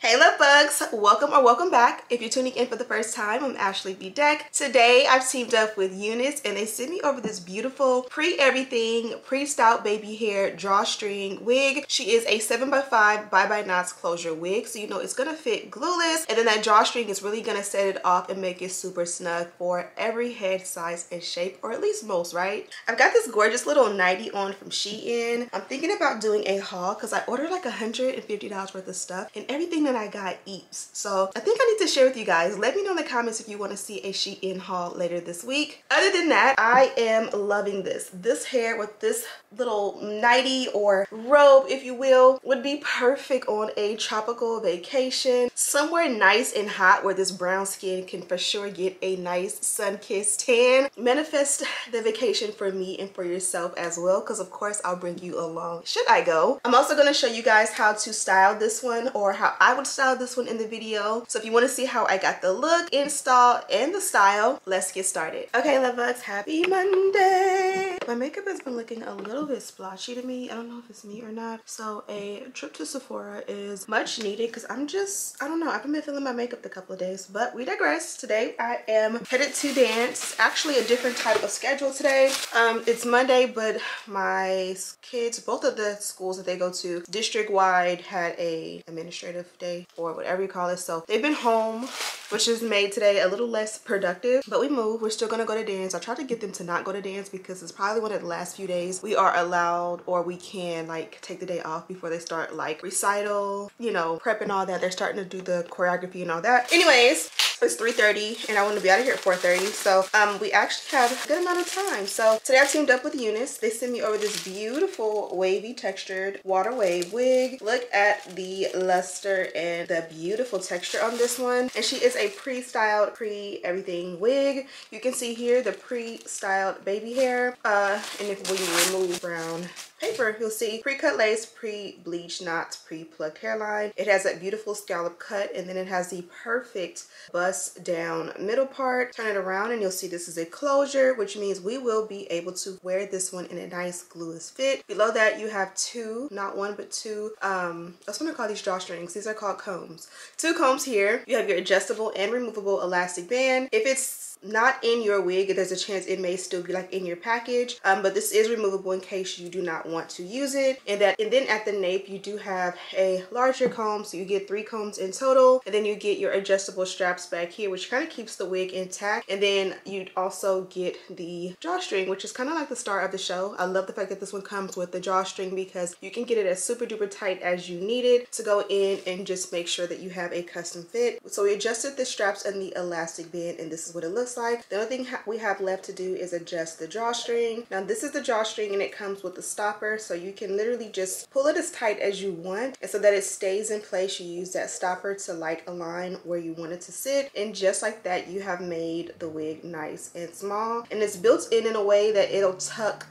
Hey love bugs, welcome or welcome back. If you're tuning in for the first time, I'm Ashley Bedeck. Today I've teamed up with Unice and they sent me over this beautiful pre-everything, pre-styled baby hair drawstring wig. She is a 7x5 bye-bye knots closure wig, so you know it's gonna fit glueless, and then that drawstring is really gonna set it off and make it super snug for every head size and shape, or at least most, right? I've got this gorgeous little nightie on from Shein. I'm thinking about doing a haul because I ordered like $150 worth of stuff and everything that I got eats. So I think I need to share with you guys. Let me know in the comments if you want to see a Shein haul later this week. Other than that, I am loving this. This hair with this little nightie or robe, if you will, would be perfect on a tropical vacation. Somewhere nice and hot where this brown skin can for sure get a nice sun-kissed tan. Manifest the vacation for me and for yourself as well, because of course I'll bring you along should I go. I'm also going to show you guys how to style this one, or how I would style this one in the video. So if you want to see how I got the look, install, and the style, let's get started. Okay love bugs, happy Monday. My makeup has been looking a little bit splotchy to me. I don't know if it's me or not. So a trip to Sephora is much needed because I don't know, I haven't been feeling my makeup the couple of days, but we digress. Today I am headed to dance. Actually a different type of schedule today. It's Monday, but my kids, both of the schools that they go to district-wide, had a administrative day or whatever you call it. So they've been home, which has made today a little less productive, but we moved. We're still gonna go to dance. I tried to get them to not go to dance because it's probably one of the last few days we are allowed, or we can like take the day off before they start like recital, you know, prep and all that. They're starting to do the choreography and all that. Anyways, it's 3:30 and I want to be out of here at 4:30, so we actually have a good amount of time. So today I teamed up with Unice. They sent me over this beautiful wavy textured water wave wig. Look at the luster and the beautiful texture on this one, and she is a pre-styled pre-everything wig. You can see here the pre-styled baby hair, and if we remove brown paper, you'll see pre-cut lace, pre-bleached knots, pre-plucked hairline. It has that beautiful scallop cut, and then it has the perfect bust down middle part. Turn it around and you'll see this is a closure, which means we will be able to wear this one in a nice glueless fit. Below that you have two, not one but two, that's what I call these drawstrings. These are called combs. Two combs here. You have your adjustable and removable elastic band. If it's not in your wig, there's a chance it may still be like in your package, but this is removable in case you do not want to use it. And then at the nape you do have a larger comb, so you get 3 combs in total, and then you get your adjustable straps back here, which kind of keeps the wig intact. And then you'd also get the drawstring, which is kind of like the star of the show. I love the fact that this one comes with the drawstring because you can get it as super duper tight as you need it to go in and just make sure that you have a custom fit. So we adjusted the straps and the elastic band, and this is what it looks like. The only thing we have left to do is adjust the drawstring. Now this is the drawstring and it comes with a stopper, so you can literally just pull it as tight as you want, and so that it stays in place, you use that stopper to like align where you want it to sit, and just like that you have made the wig nice and small. And it's built in a way that it'll tuck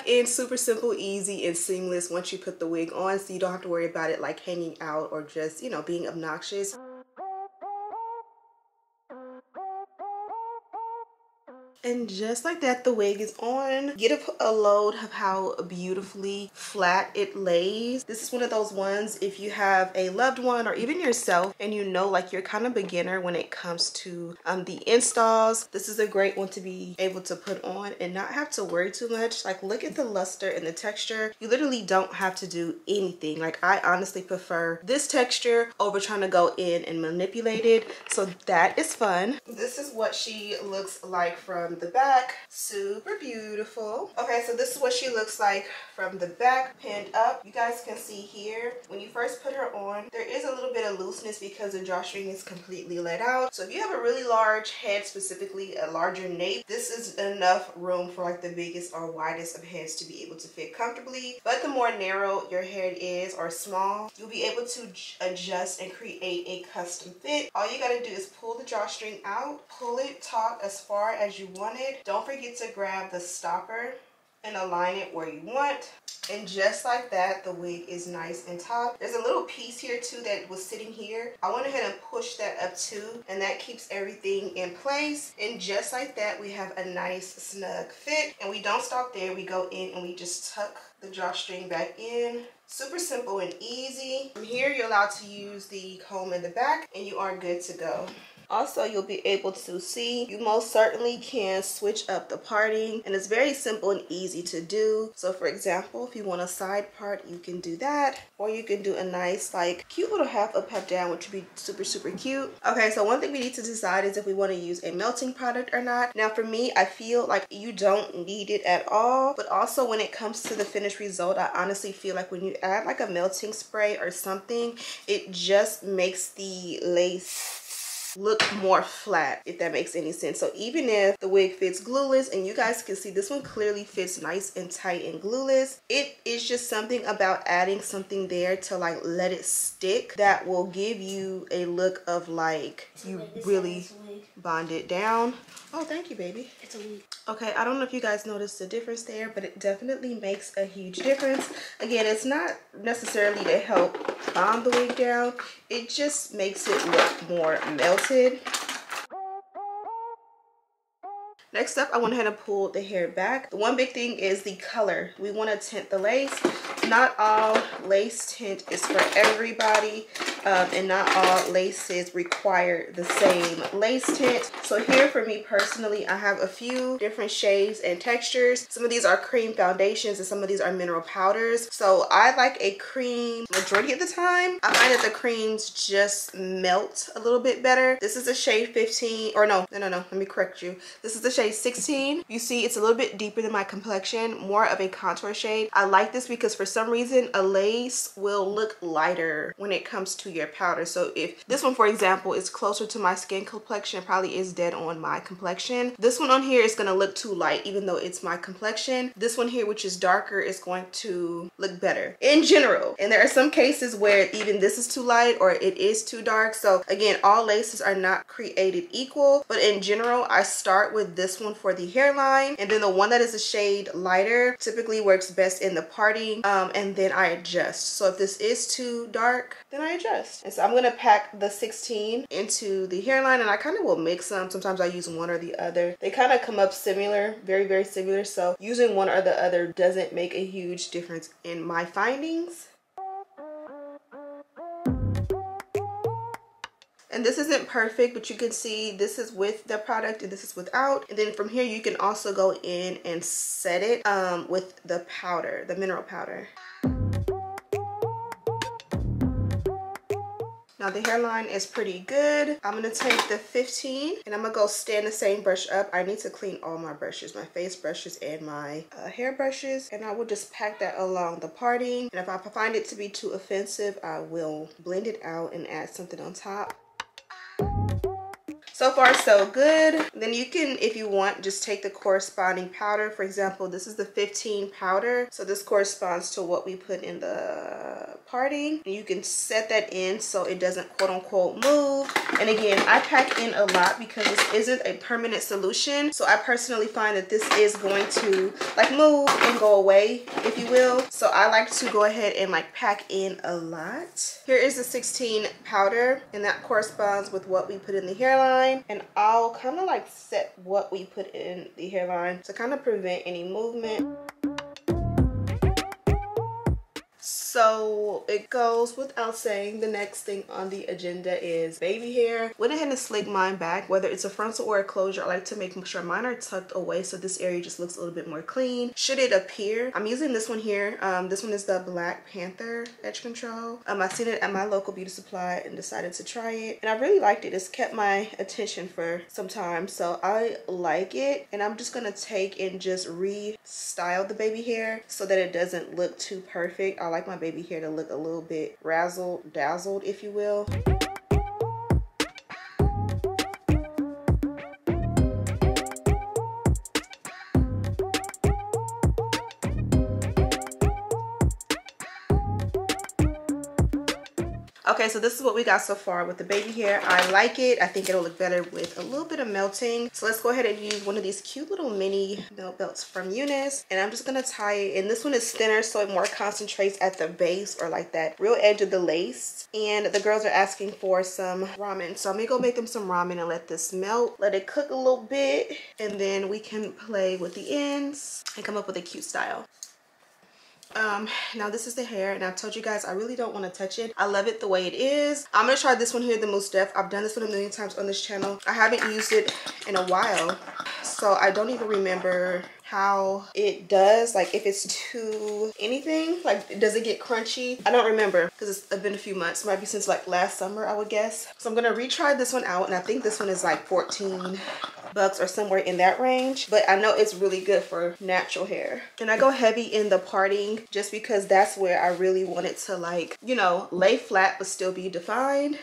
in super simple, easy, and seamless once you put the wig on, so you don't have to worry about it like hanging out or just, you know, being obnoxious. And just like that, the wig is on. Get a load of how beautifully flat it lays. This is one of those ones, if you have a loved one or even yourself and you know like you're kind of beginner when it comes to the installs, this is a great one to be able to put on and not have to worry too much. Like look at the luster and the texture. You literally don't have to do anything. Like I honestly prefer this texture over trying to go in and manipulate it. So that is fun. This is what she looks like from the back. Super beautiful. Okay, so this is what she looks like from the back, pinned up. You guys can see here when you first put her on, there is a little bit of looseness because the drawstring is completely let out. So if you have a really large head, specifically a larger nape, this is enough room for like the biggest or widest of heads to be able to fit comfortably. But the more narrow your head is or small, you'll be able to adjust and create a custom fit. All you gotta do is pull the drawstring out, pull it taut as far as you want it. Don't forget to grab the stopper and align it where you want. And just like that, the wig is nice and taut. There's a little piece here too that was sitting here. I went ahead and pushed that up too, and that keeps everything in place. And just like that, we have a nice snug fit. And we don't stop there. We go in and we just tuck the drawstring back in Super simple and easy. From here, you're allowed to use the comb in the back and you are good to go. Also, you'll be able to see, you most certainly can switch up the parting, and it's very simple and easy to do. So for example, if you want a side part, you can do that, or you can do a nice like cute little half up, half down, which would be super, super cute. Okay, so one thing we need to decide is if we want to use a melting product or not. Now for me, I feel like you don't need it at all, but also when it comes to the finished result, I honestly feel like when you add like a melting spray or something, it just makes the lace look more flat, if that makes any sense. So even if the wig fits glueless, and you guys can see this one clearly fits nice and tight and glueless, it is just something about adding something there to like let it stick that will give you a look of like you really bond it down. Oh, thank you, baby. It's a wig. Okay, I don't know if you guys noticed the difference there, but it definitely makes a huge difference. Again, it's not necessarily to help bond the wig down. It just makes it look more melted. Next up, I went ahead and pulled the hair back. The one big thing is the color. We want to tint the lace. Not all lace tint is for everybody, and not all laces require the same lace tint. So here for me personally, I have a few different shades and textures. Some of these are cream foundations and some of these are mineral powders. So I like a cream majority of the time. I find that the creams just melt a little bit better. This is a shade 15, or no, let me correct you. This is the shade 16. You see it's a little bit deeper than my complexion, more of a contour shade. I like this because for some reason a lace will look lighter when it comes to your powder. So if this one, for example, is closer to my skin complexion, it probably is dead on my complexion. This one on here is going to look too light even though it's my complexion. This one here, which is darker, is going to look better in general. And there are some cases where even this is too light or it is too dark. So again, all laces are not created equal, but in general I start with this one for the hairline, and then the one that is a shade lighter typically works best in the parting, and then I adjust. So if this is too dark, then I adjust. And so I'm going to pack the 16 into the hairline, and I kind of will mix them. Sometimes I use one or the other. They kind of come up similar, very, very similar. So using one or the other doesn't make a huge difference in my findings. And this isn't perfect, but you can see this is with the product and this is without. And then from here, you can also go in and set it with the powder, the mineral powder. Now the hairline is pretty good. I'm gonna take the 15 and I'm gonna go stand the same brush up. I need to clean all my brushes, my face brushes and my hair brushes. And I will just pack that along the parting. And if I find it to be too offensive, I will blend it out and add something on top. So far so good. Then you can, if you want, just take the corresponding powder. For example, this is the 15 powder, so this corresponds to what we put in the parting. And you can set that in so it doesn't quote unquote move. And again, I pack in a lot because this isn't a permanent solution, so I personally find that this is going to like move and go away, if you will. So I like to go ahead and like pack in a lot. Here is the 16 powder, and that corresponds with what we put in the hairline. And I'll kind of like set what we put in the hairline to kind of prevent any movement. So it goes without saying, the next thing on the agenda is baby hair. Went ahead and slicked mine back, whether it's a frontal or a closure. I like to make sure mine are tucked away so this area just looks a little bit more clean. Should it appear, I'm using this one here. This one is the Black Panther Edge Control. I seen it at my local beauty supply and decided to try it, and I really liked it. It's kept my attention for some time, so I like it. And I'm just gonna take and just restyle the baby hair so that it doesn't look too perfect. I like my baby hair to look a little bit razzled dazzled, if you will. Okay, so this is what we got so far with the baby hair. I like it. I think it'll look better with a little bit of melting. So let's go ahead and use one of these cute little mini belt belts from Unice. And I'm just going to tie it. And this one is thinner, so it more concentrates at the base or like that real edge of the lace. And the girls are asking for some ramen. So I'm going to go make them some ramen and let this melt. Let it cook a little bit. And then we can play with the ends and come up with a cute style. Now this is the hair, and I've told you guys I really don't want to touch it. I love it the way it is. I'm gonna try this one here, the Mousse Def. I've done this one a million times on this channel. I haven't used it in a while, so I don't even remember how it does, like if it's too anything, like does it get crunchy? I don't remember because it's been a few months, might be since like last summer, I would guess. So I'm gonna retry this one out, and I think this one is like 14 bucks or somewhere in that range, but I know it's really good for natural hair. And I go heavy in the parting just because that's where I really want it to, like, you know, lay flat but still be defined.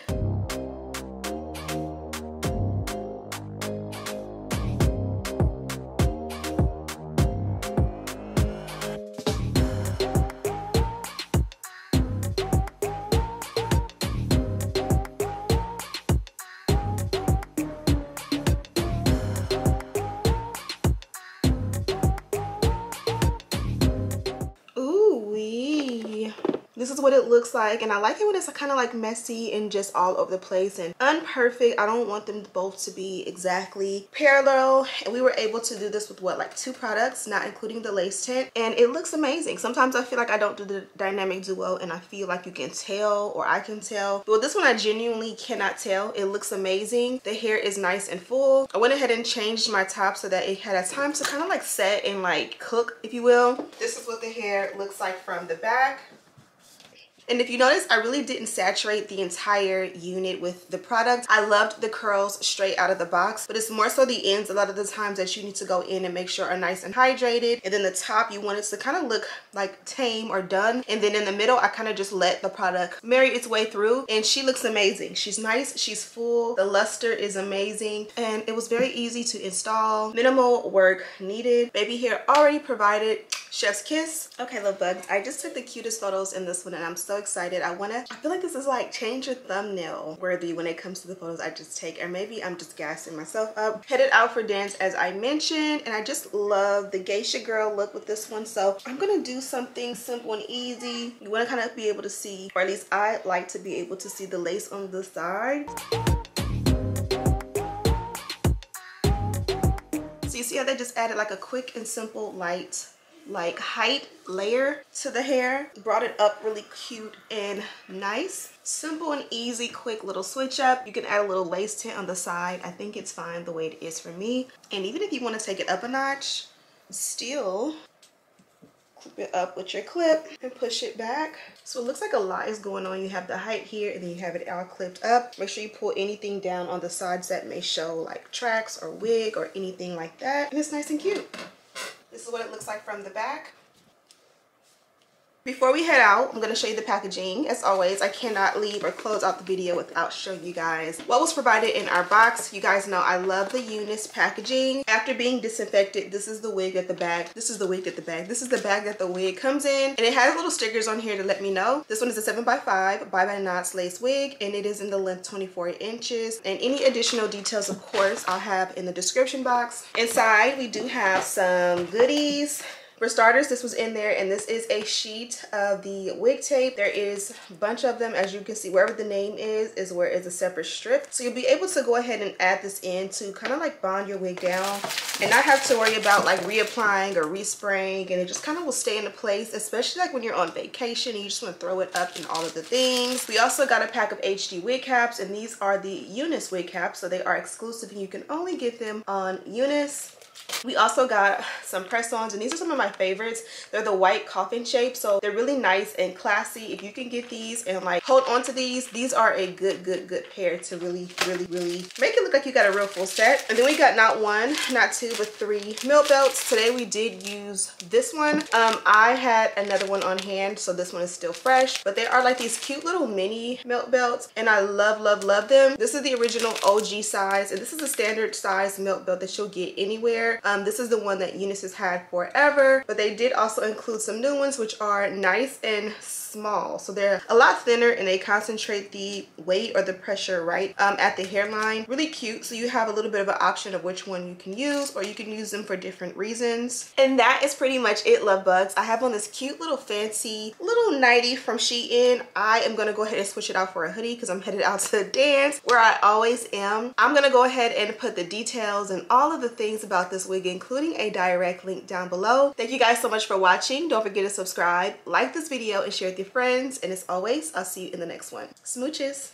This is what it looks like, and I like it when it's kind of like messy and just all over the place and unperfect. I don't want them both to be exactly parallel, and we were able to do this with what, like 2 products, not including the lace tint, and it looks amazing. Sometimes I feel like I don't do the dynamic duo and I feel like you can tell, or I can tell, but with this one I genuinely cannot tell. It looks amazing. The hair is nice and full. I went ahead and changed my top so that it had a time to kind of like set and like cook, if you will. This is what the hair looks like from the back. And if you notice, I really didn't saturate the entire unit with the product. I loved the curls straight out of the box, but it's more so the ends a lot of the times that you need to go in and make sure are nice and hydrated. And then the top, you want it to kind of look like tame or done. And then in the middle, I kind of just let the product marry its way through, and she looks amazing. She's nice, she's full, the luster is amazing, and it was very easy to install. Minimal work needed. Baby hair already provided. Chef's kiss. Okay, love bugs, I just took the cutest photos in this one, and I'm so excited. I feel like this is like change your thumbnail worthy when it comes to the photos I just take, or maybe I'm just gassing myself up. Headed out for dance as I mentioned, and I just love the geisha girl look with this one, so I'm gonna do something simple and easy. You want to kind of be able to see, or at least I like to be able to see, the lace on the side. So you see how they just added like a quick and simple light like height layer to the hair, brought it up really cute and nice. Simple and easy, quick little switch up. You can add a little lace tint on the side. I think it's fine the way it is for me. And even if you want to take it up a notch, still clip it up with your clip and push it back. So it looks like a lot is going on. You have the height here, and then you have it all clipped up. Make sure you pull anything down on the sides that may show like tracks or wig or anything like that, and it's nice and cute. This is what it looks like from the back. Before we head out, I'm going to show you the packaging. As always, I cannot leave or close out the video without showing you guys what was provided in our box. You guys know I love the Unice packaging. After being disinfected, this is the wig that the bag, this is the wig that the bag, this is the bag that the wig comes in. And it has little stickers on here to let me know. This one is a 7x5 by knots lace wig, and it is in the length 24 inches. And any additional details, of course, I'll have in the description box. Inside, we do have some goodies. For starters, this was in there, and this is a sheet of the wig tape. There is a bunch of them. As you can see, wherever the name is where it's a separate strip. So you'll be able to go ahead and add this in to kind of like bond your wig down and not have to worry about like reapplying or respraying, and it just kind of will stay into place, especially like when you're on vacation and you just want to throw it up and all of the things. We also got a pack of HD wig caps, and these are the Unice wig caps, so they are exclusive and you can only get them on Unice. We also got some press-ons, and these are some of my favorites. They're the white coffin shape, so they're really nice and classy. If you can get these and like hold on to these are a good pair to really make it look like you got a real full set. And then we got not 1, not 2, but 3 milk belts. Today we did use this one. I had another one on hand, so this one is still fresh, but they are like these cute little mini milk belts, and I love them. This is the original OG size, and this is a standard size milk belt that you'll get anywhere. This is the one that Unice has had forever, but they did also include some new ones which are nice and small. So they're a lot thinner and they concentrate the weight or the pressure right at the hairline. Really cute. So you have a little bit of an option of which one you can use, or you can use them for different reasons. And that is pretty much it, love bugs. I have on this cute little fancy little nightie from Shein. I am gonna go ahead and switch it out for a hoodie because I'm headed out to dance where I always am. I'm gonna go ahead and put the details and all of the things about this wig, including a direct link, down below. Thank you guys so much for watching. Don't forget to subscribe, like this video, and share with your friends. And as always, I'll see you in the next one. Smooches.